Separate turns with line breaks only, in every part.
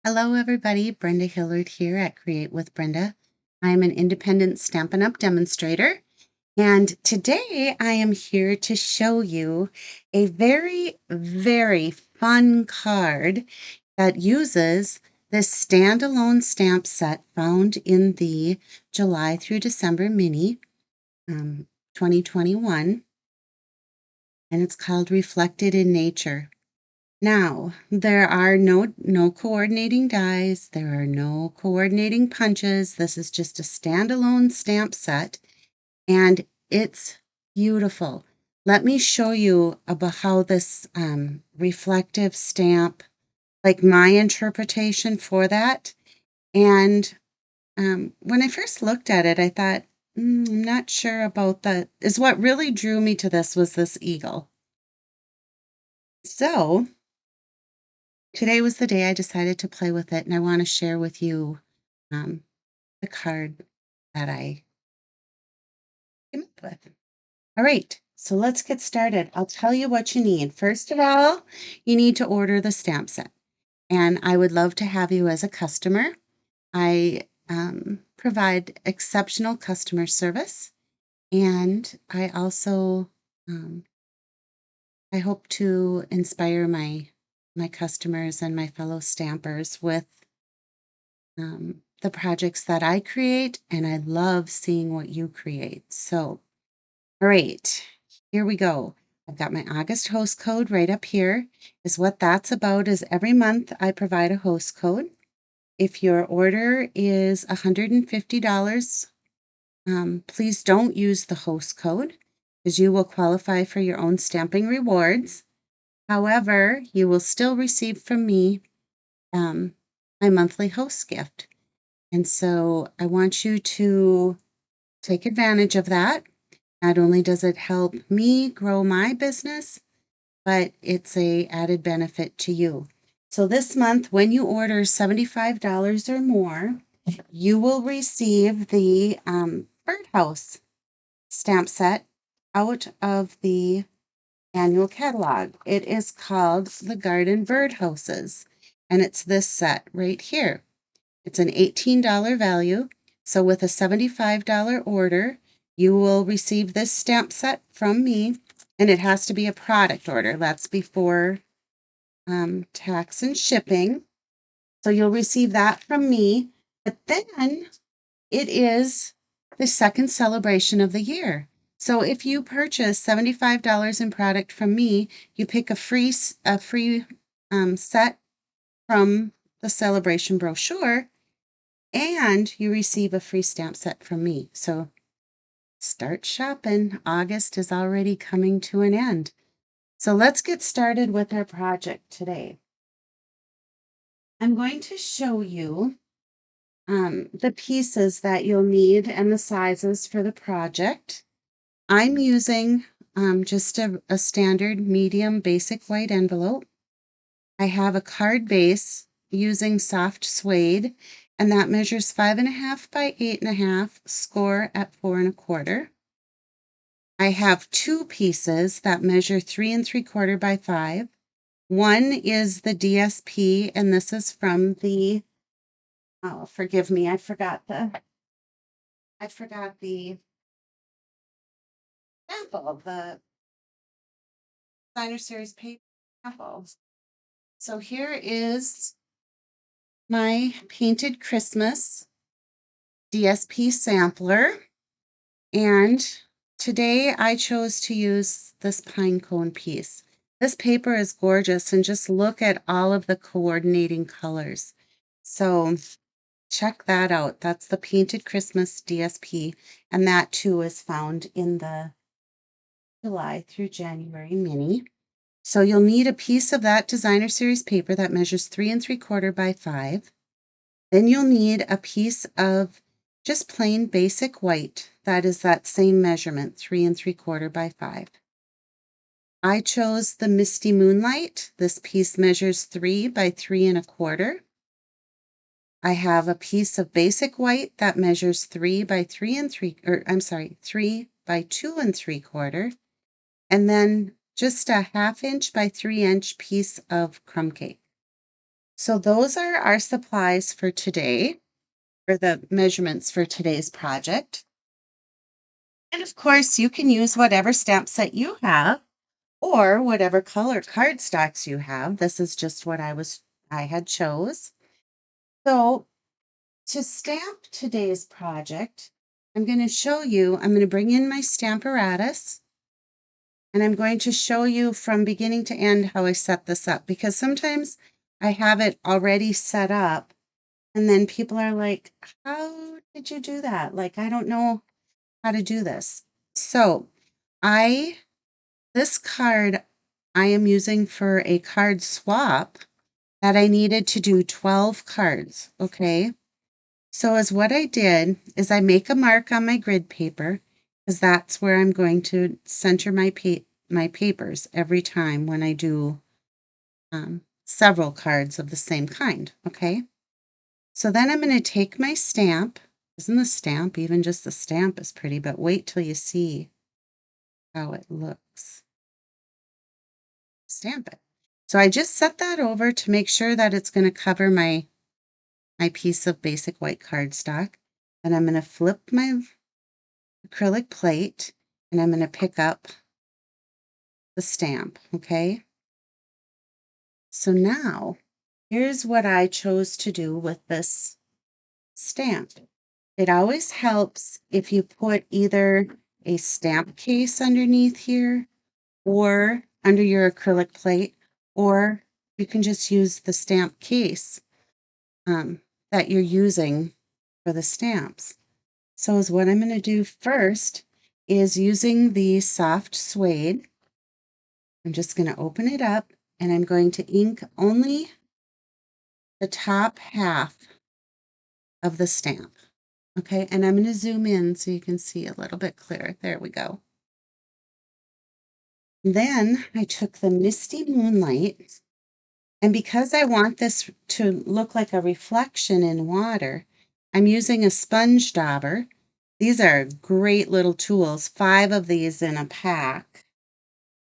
Hello, everybody. Brenda Hillard here at Create with Brenda. I'm an independent Stampin' Up! Demonstrator, and today I am here to show you a very, very fun card that uses this standalone stamp set found in the July through December mini 2021, and it's called Reflected in Nature. Now, there are no coordinating dies, there are no coordinating punches. This is just a standalone stamp set, and it's beautiful. Let me show you about how this reflective stamp, like my interpretation for that. And when I first looked at it, I thought, I'm not sure about that. Is what really drew me to this was this eagle. So today was the day I decided to play with it, and I want to share with you the card that I came up with. All right, so let's get started. I'll tell you what you need. First of all, you need to order the stamp set, and I would love to have you as a customer. I provide exceptional customer service, and I also I hope to inspire my customers and my fellow stampers with the projects that I create, and I love seeing what you create. So, all right, here we go. I've got my August host code right up here. Is what that's about is every month I provide a host code. If your order is $150, please don't use the host code because you will qualify for your own stamping rewards. However, you will still receive from me my monthly host gift. And so I want you to take advantage of that. Not only does it help me grow my business, but it's a added benefit to you. So this month, when you order $75 or more, you will receive the birdhouse stamp set out of the annual catalog. It is called the Garden Birdhouses, and it's this set right here. It's an $18 value. So with a $75 order, you will receive this stamp set from me, and it has to be a product order. That's before tax and shipping. So you'll receive that from me. But then it is the second celebration of the year. So if you purchase $75 in product from me, you pick a free set from the celebration brochure, and you receive a free stamp set from me. So start shopping. August is already coming to an end. So let's get started with our project today. I'm going to show you the pieces that you'll need and the sizes for the project. I'm using just a standard medium basic white envelope. I have a card base using soft suede, and that measures 5.5 by 8.5, score at 4 1/4. I have two pieces that measure 3 3/4 by 5. One is the DSP, and this is from the, oh, forgive me, I forgot the sample, the designer series paper sample. So here is my Painted Christmas DSP sampler, and today I chose to use this pine cone piece. This paper is gorgeous, and just look at all of the coordinating colors. So check that out. That's the Painted Christmas DSP, and that too is found in the July through January mini. So you'll need a piece of that designer series paper that measures 3 3/4 by 5. Then you'll need a piece of just plain basic white. That is that same measurement, 3 3/4 by 5. I chose the Misty Moonlight. This piece measures 3 by 3 1/4. I have a piece of basic white that measures 3 by 3 3 by 2 3/4. And then just a 1/2 inch by 3 inch piece of crumb cake. So those are our supplies for today, or the measurements for today's project. And of course, you can use whatever stamp set you have or whatever color cardstocks you have. This is just what I had chose. So to stamp today's project, I'm going to bring in my Stamparatus, and I'm going to show you from beginning to end how I set this up, because sometimes I have it already set up and then people are like, how did you do that? Like, I don't know how to do this. So I this card I am using for a card swap that I needed to do 12 cards, okay? So as what I did is I make a mark on my grid paper, because that's where I'm going to center my papers every time when I do several cards of the same kind, okay? So then I'm going to take my stamp. Isn't the stamp, even just the stamp is pretty, but wait till you see how it looks. Stamp it. So I just set that over to make sure that it's going to cover my piece of basic white cardstock. And I'm going to flip my acrylic plate and I'm going to pick up the stamp, okay? So now, here's what I chose to do with this stamp. It always helps if you put either a stamp case underneath here or under your acrylic plate, or you can just use the stamp case that you're using for the stamps. So is what I'm going to do first is using the soft suede. I'm just going to open it up and I'm going to ink only the top half of the stamp. Okay, and I'm going to zoom in so you can see a little bit clearer. There we go. Then I took the Misty Moonlight, and because I want this to look like a reflection in water, I'm using a sponge dauber. These are great little tools, 5 of these in a pack,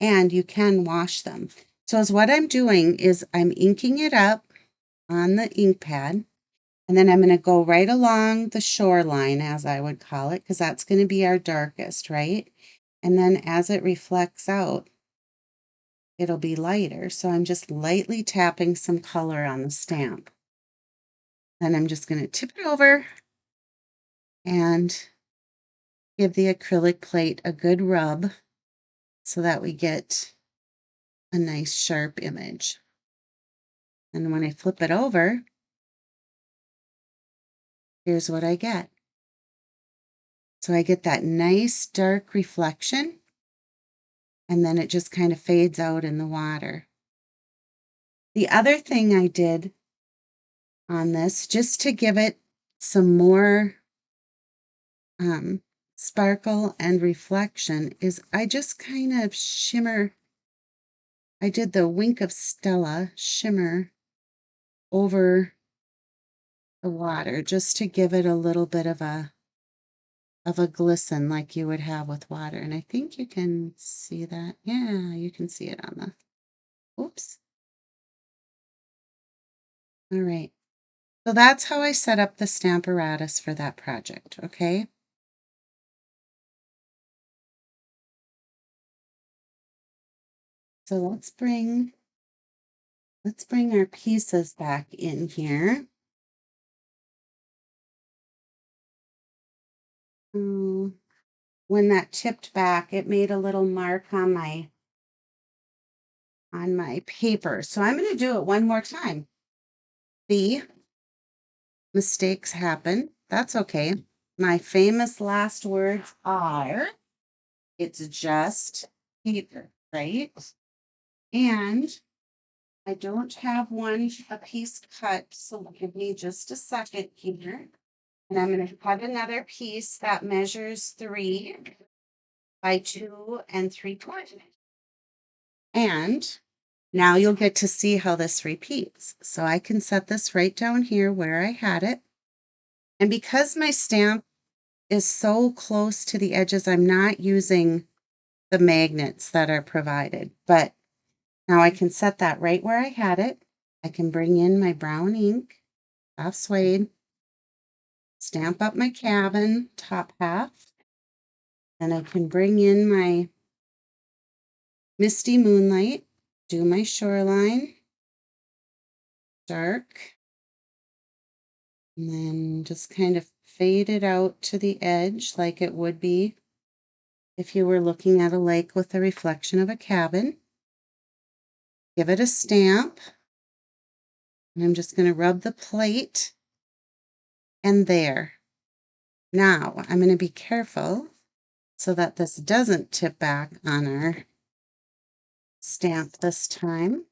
and you can wash them. So as what I'm doing is I'm inking it up on the ink pad, and then I'm going to go right along the shoreline, as I would call it, because that's going to be our darkest, right? And then as it reflects out, it'll be lighter. So I'm just lightly tapping some color on the stamp. Then I'm just going to tip it over and give the acrylic plate a good rub so that we get a nice sharp image. And when I flip it over, here's what I get. So I get that nice dark reflection, and then it just kind of fades out in the water. The other thing I did on this, just to give it some more sparkle and reflection, is I just kind of shimmer. I did the Wink of Stella shimmer over the water just to give it a little bit of a glisten like you would have with water. And I think you can see that. Yeah, you can see it on the, oops. All right. So that's how I set up the Stamparatus for that project, okay? So let's bring our pieces back in here. Oh, when that tipped back, it made a little mark on my paper. So I'm going to do it one more time. The mistakes happen. That's okay. My famous last words are, it's just paper, right? And I don't have a piece cut, so give me just a second here. And I'm going to cut another piece that measures 3 by 2 3/4. And now you'll get to see how this repeats. So I can set this right down here where I had it. And because my stamp is so close to the edges, I'm not using the magnets that are provided. But now I can set that right where I had it. I can bring in my brown ink, soft suede, stamp up my cabin top half, and I can bring in my misty moonlight, do my shoreline, dark, and then just kind of fade it out to the edge like it would be if you were looking at a lake with the reflection of a cabin. Give it a stamp, and I'm just going to rub the plate, and there. Now I'm going to be careful so that this doesn't tip back on our stamp this time.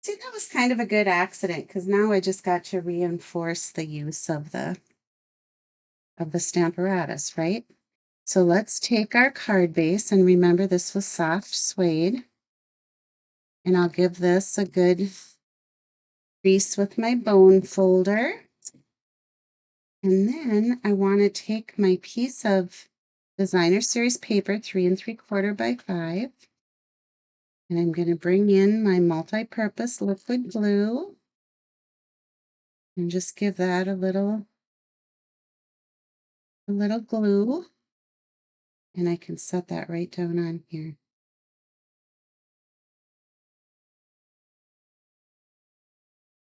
See, that was kind of a good accident because now I just got to reinforce the use of the Stamparatus, right? So let's take our card base, and remember this was soft suede, and I'll give this a good crease with my bone folder. And then I want to take my piece of designer series paper, 3 3/4 by 5, and I'm going to bring in my multi-purpose liquid glue and just give that a little glue, and I can set that right down on here.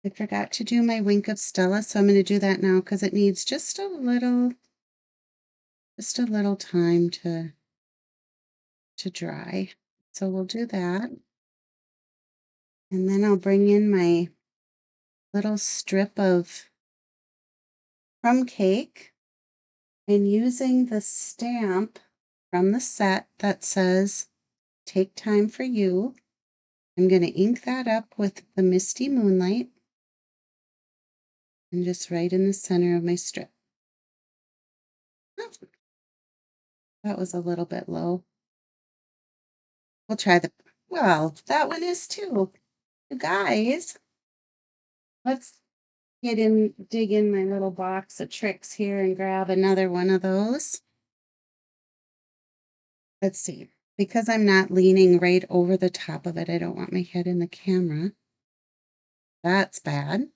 I forgot to do my wink of Stella, so I'm going to do that now because it needs just a little time to dry. So we'll do that. And then I'll bring in my little strip of crumb cake, and using the stamp from the set that says "Take time for you," I'm going to ink that up with the Misty Moonlight and just right in the center of my strip. Oh, that was a little bit low. We'll try well, that one is too. You guys, let's dig in my little box of tricks here and grab another one of those. Let's see. Because I'm not leaning right over the top of it, I don't want my head in the camera. That's bad.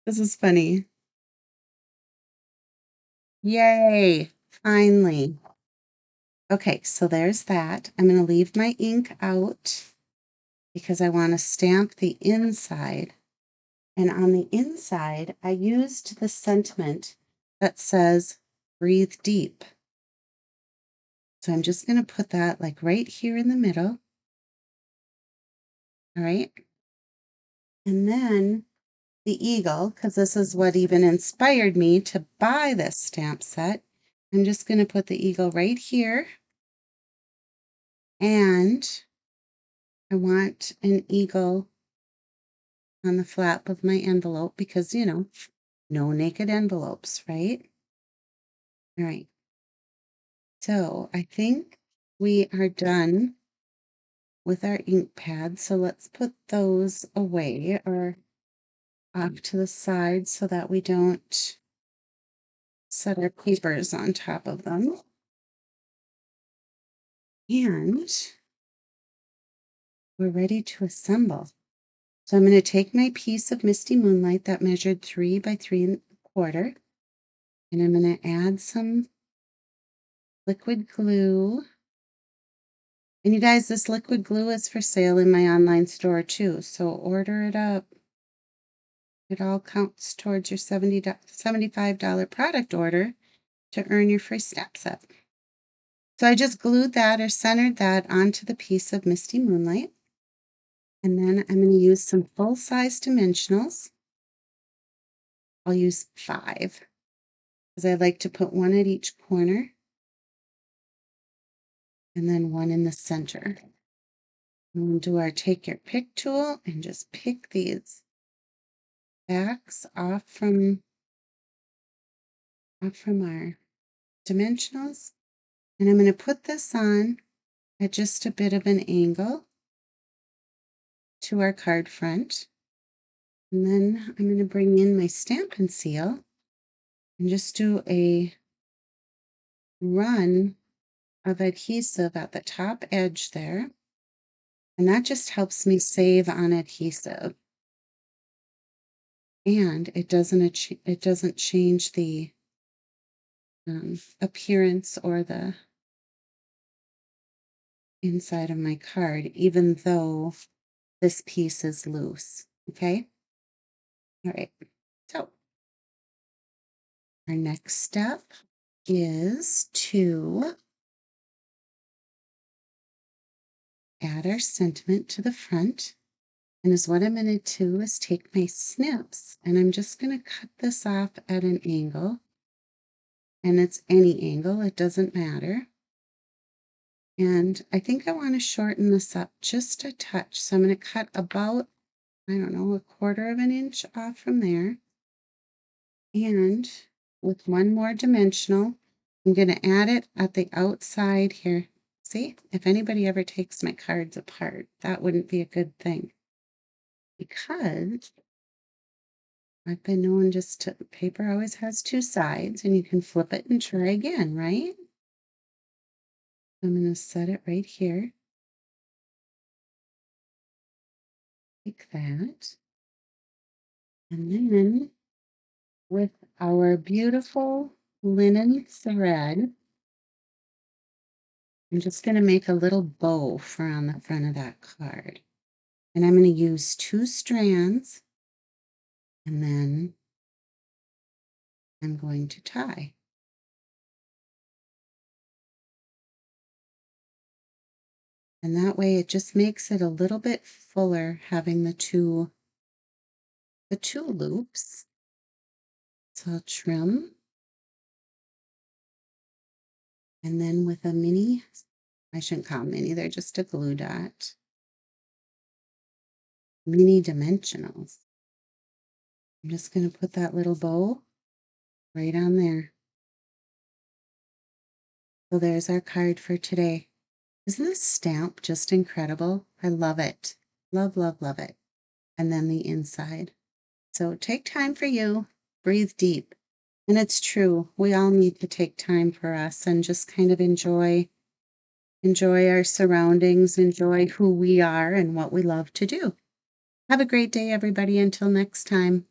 This is funny. Yay! Finally. Okay, so there's that. I'm going to leave my ink out because I want to stamp the inside. And on the inside, I used the sentiment that says "Breathe deep." So I'm just going to put that like right here in the middle. All right. And then the eagle, because this is what even inspired me to buy this stamp set. I'm just going to put the eagle right here. And I want an eagle on the flap of my envelope because, no naked envelopes, right? All right. So I think we are done with our ink pads. So let's put those away or off to the side so that we don't set our papers on top of them. And we're ready to assemble. So I'm going to take my piece of Misty Moonlight that measured 3 by 3 1/4, and I'm going to add some liquid glue. And you guys, this liquid glue is for sale in my online store too, so order it up. It all counts towards your $75 product order to earn your free stamp set. So I just glued that or centered that onto the piece of Misty Moonlight. And then I'm going to use some full-size dimensionals. I'll use 5 because I like to put one at each corner and then one in the center. And we'll do our take your pick tool and just pick these backs off from our dimensionals. And I'm going to put this on at just a bit of an angle to our card front. And then I'm going to bring in my Stampin' Seal and just do a run of adhesive at the top edge there. And that just helps me save on adhesive. And it doesn't change the appearance or the inside of my card, even though this piece is loose. Okay. All right. So our next step is to add our sentiment to the front. And is what I'm going to do is take my snips and I'm just going to cut this off at an angle. And it's any angle, it doesn't matter. And I think I want to shorten this up just a touch. So I'm going to cut about, I don't know, 1/4 of an inch off from there. And with one more dimensional, I'm going to add it at the outside here. See, if anybody ever takes my cards apart, that wouldn't be a good thing. Because I've been known just to, paper always has two sides and you can flip it and try again, right? I'm going to set it right here, like that. And then with our beautiful linen thread, I'm just going to make a little bow for on the front of that card. And I'm going to use 2 strands and then I'm going to tie. And that way it just makes it a little bit fuller having the two loops. So I'll trim and then with a mini, I shouldn't call them mini, they're just a glue dot, mini dimensionals. I'm just going to put that little bow right on there. So there's our card for today. Isn't this stamp just incredible? I love it. Love, love, love it. And then the inside. So take time for you, breathe deep. And it's true, we all need to take time for us and just kind of enjoy our surroundings, enjoy who we are and what we love to do. Have a great day, everybody. Until next time.